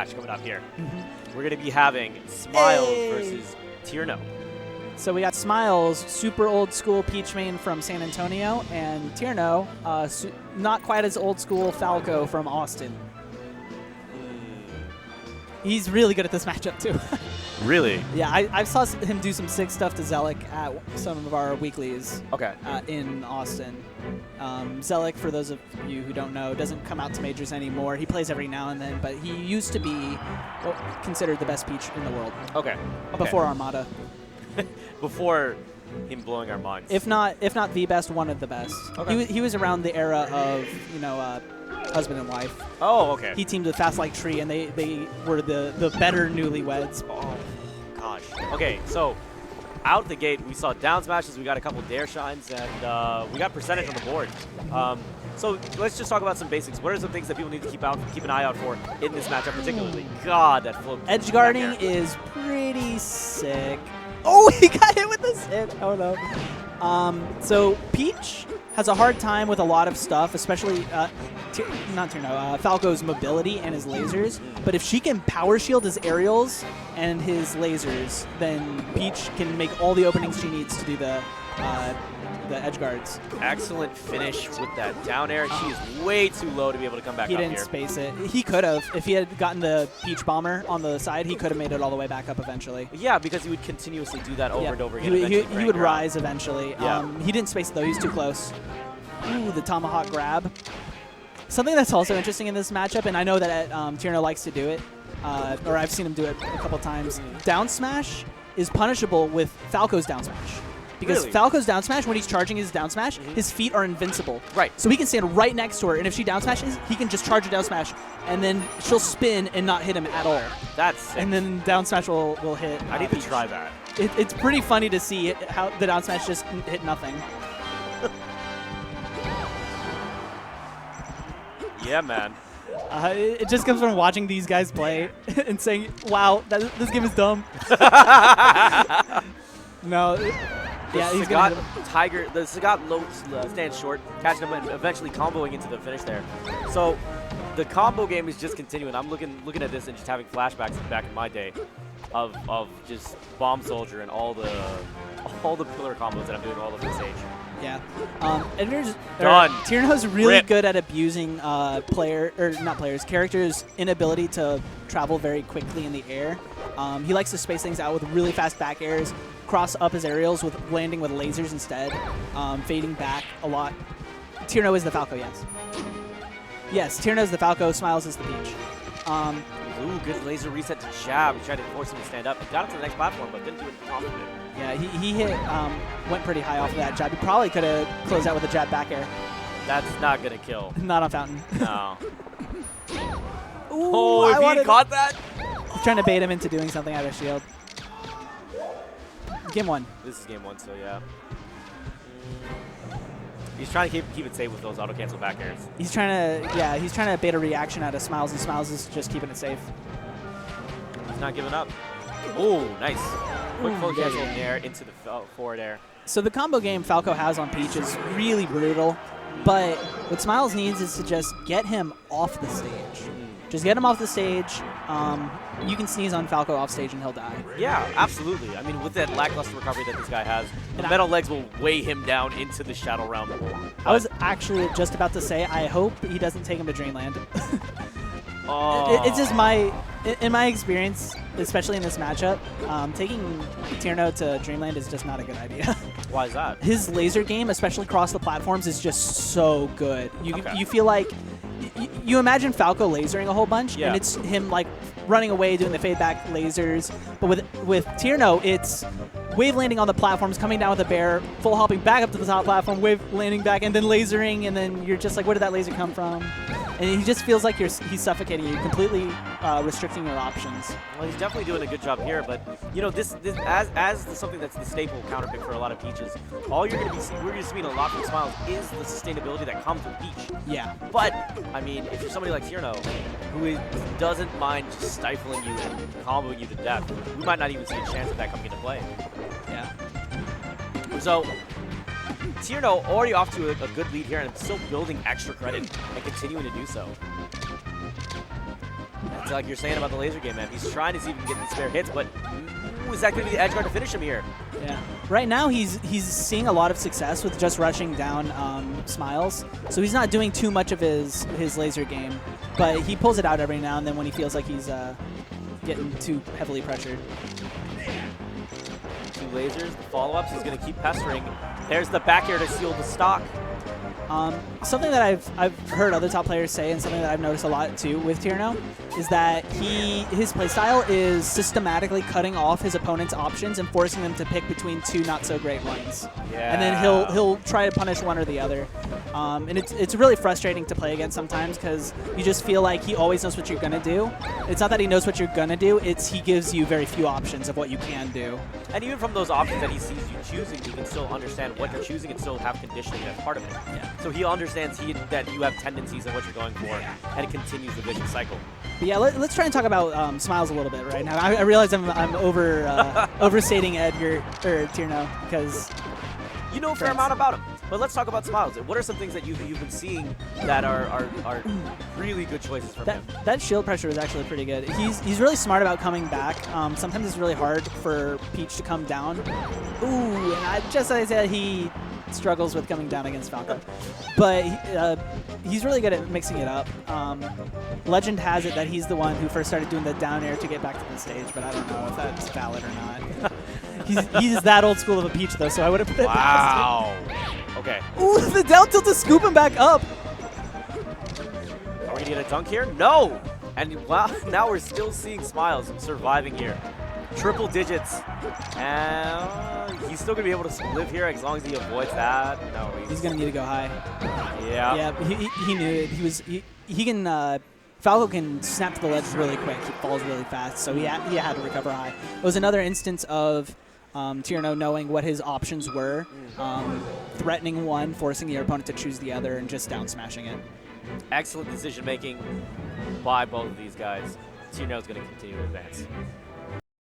match coming up here. We're going to be having Smiles versus Tirno. So we got Smiles, super old school Peach main from San Antonio, and Tirno, not quite as old school Falco from Austin. He's really good at this matchup too. Really? Yeah, I saw him do some sick stuff to Zelik at some of our weeklies. Okay. In Austin. Zelik, for those of you who don't know, doesn't come out to majors anymore. He plays every now and then, but he used to be considered the best Peach in the world. Okay. Before Armada. Before him blowing our minds. If not the best, one of the best. Okay. He was around the era of, husband and wife. Oh, okay. He teamed with Fast Like Tree, and they were the better newlyweds. Oh, gosh. Okay, so out the gate, we saw down smashes, we got a couple dare shines, and we got percentage on the board. So let's just talk about some basics. What are some things that people need to keep an eye out for in this matchup particularly? God, that float. Edge guarding is pretty sick. Oh, he got hit with the sit. Oh, no. So Peach has a hard time with a lot of stuff, especially Falco's mobility and his lasers. But if she can power shield his aerials and his lasers, then Peach can make all the openings she needs to do the edge guards. Excellent finish with that down air. She is way too low to be able to come back up here. He didn't space it. He could have. If he had gotten the Peach Bomber on the side, he could have made it all the way back up eventually. Yeah, because he would continuously do that over and over again. He would rise eventually. Yeah. He didn't space it, though. He's too close. Ooh, the tomahawk grab. Something that's also interesting in this matchup, and I know that Tirno likes to do it, or I've seen him do it a couple times, down smash is punishable with Falco's down smash. Because Really? Falco's down smash, when he's charging his down smash, his feet are invincible. Right. So he can stand right next to her, and if she down smashes, he can just charge a down smash, and then she'll spin and not hit him at all. That's sick. And then down smash will hit. I need to try that. It's pretty funny to see how the down smash just hit nothing. Yeah, man. It just comes from watching these guys play and saying, wow, this game is dumb. No. Yeah, he's got Tiger. The Sagat low stands short, catching him and eventually comboing into the finish there. So the combo game is just continuing. I'm looking at this and just having flashbacks back in my day of just Bomb Soldier and all the pillar combos that I'm doing all over the stage. Yeah. Done. Tirno's really Rip. good at abusing characters' inability to travel very quickly in the air. He likes to space things out with really fast back airs, cross up his aerials with landing with lasers instead, fading back a lot. Tirno is the Falco, yes. Yes, Tirno is the Falco, Smiles is the Peach. Ooh, good laser reset to jab. He tried to force him to stand up. He got him to the next platform, but didn't do it confident. Yeah, he hit, went pretty high off of that jab. He probably could have closed out with a jab back air. That's not going to kill. Not on Fountain. No. Ooh, if he caught that? Trying to bait him into doing something out of shield. Game one. This is game one, so yeah. He's trying to keep it safe with those auto cancel back airs. He's trying to bait a reaction out of Smiles, and Smiles is just keeping it safe. He's not giving up. Oh, nice. Quick full cancel in the air into the forward air. So the combo game Falco has on Peach is really brutal, but what Smiles needs is to just get him off the stage. Just get him off the stage. You can sneeze on Falco off stage and he'll die. Yeah, absolutely. I mean, with that lackluster recovery that this guy has, the metal legs will weigh him down into the Shadow Realm. I was actually just about to say, I hope he doesn't take him to Dreamland. Oh. It's just in my experience, especially in this matchup, taking Tirno to Dreamland is just not a good idea. Why is that? His laser game, especially across the platforms, is just so good. You feel like you imagine Falco lasering a whole bunch, and it's him like running away doing the fade back lasers. But with Tirno, it's wave landing on the platforms, coming down with a bear, full hopping back up to the top platform, wave landing back, and then lasering, and then you're just like, where did that laser come from? And he just feels like he's suffocating you, completely restricting your options. Well, he's definitely doing a good job here, but you know, this as something that's the staple counterpick for a lot of Peaches, all you're going to be seeing, we're going to see a lot from Smiles is the sustainability that comes with Peach. Yeah. But I mean, if you're somebody like Tirno, who doesn't mind just stifling you and comboing you to death, we might not even see a chance of that coming into play. Yeah. So Tirno already off to a good lead here and still building extra credit and continuing to do so. like you're saying about the laser game, man. He's trying to see if he can get the spare hits, but is that going to be the edge guard to finish him here? Yeah. Right now, he's seeing a lot of success with just rushing down Smiles. So he's not doing too much of his laser game, but he pulls it out every now and then when he feels like he's getting too heavily pressured. 2 lasers, the follow-ups. He's going to keep pestering. There's the back air to seal the stock. Something that I've heard other top players say, and something that I've noticed a lot too with Tirno, is that his playstyle is systematically cutting off his opponent's options and forcing them to pick between 2 not so great ones. Yeah. And then he'll try to punish one or the other. And it's really frustrating to play against sometimes because you just feel like he always knows what you're gonna do. It's not that he knows what you're gonna do; it's he gives you very few options of what you can do. And even from those options that he sees you choosing, he can still understand what you're choosing and still have conditioning as part of it. Yeah. So he understands that you have tendencies and what you're going for, and it continues the vicious cycle. But yeah, let's try and talk about Smiles a little bit right now. I realize I'm overstating Tirno because you know a fair amount about him. But let's talk about Smiles. What are some things that you've been seeing that are really good choices from him? That shield pressure is actually pretty good. He's really smart about coming back. Sometimes it's really hard for Peach to come down. Ooh, and just as I said, he struggles with coming down against Falco. But he's really good at mixing it up. Legend has it that he's the one who first started doing the down air to get back to the stage, but I don't know if that's valid or not. he's that old school of a Peach, though, so I would have put it past him. Okay. Ooh, the down tilt to scoop him back up. Are we going to get a dunk here? No! And wow, now we're still seeing Smiles surviving here. Triple digits. And he's still going to be able to live here as long as he avoids that. No, he's going to need to go high. Yeah. Yeah, he knew it. He can Falco can snap to the ledge really quick. He falls really fast, so he had to recover high. It was another instance of Tirno knowing what his options were, threatening one, forcing the opponent to choose the other, and just down smashing it. Excellent decision making by both of these guys. Tirno is going to continue to advance.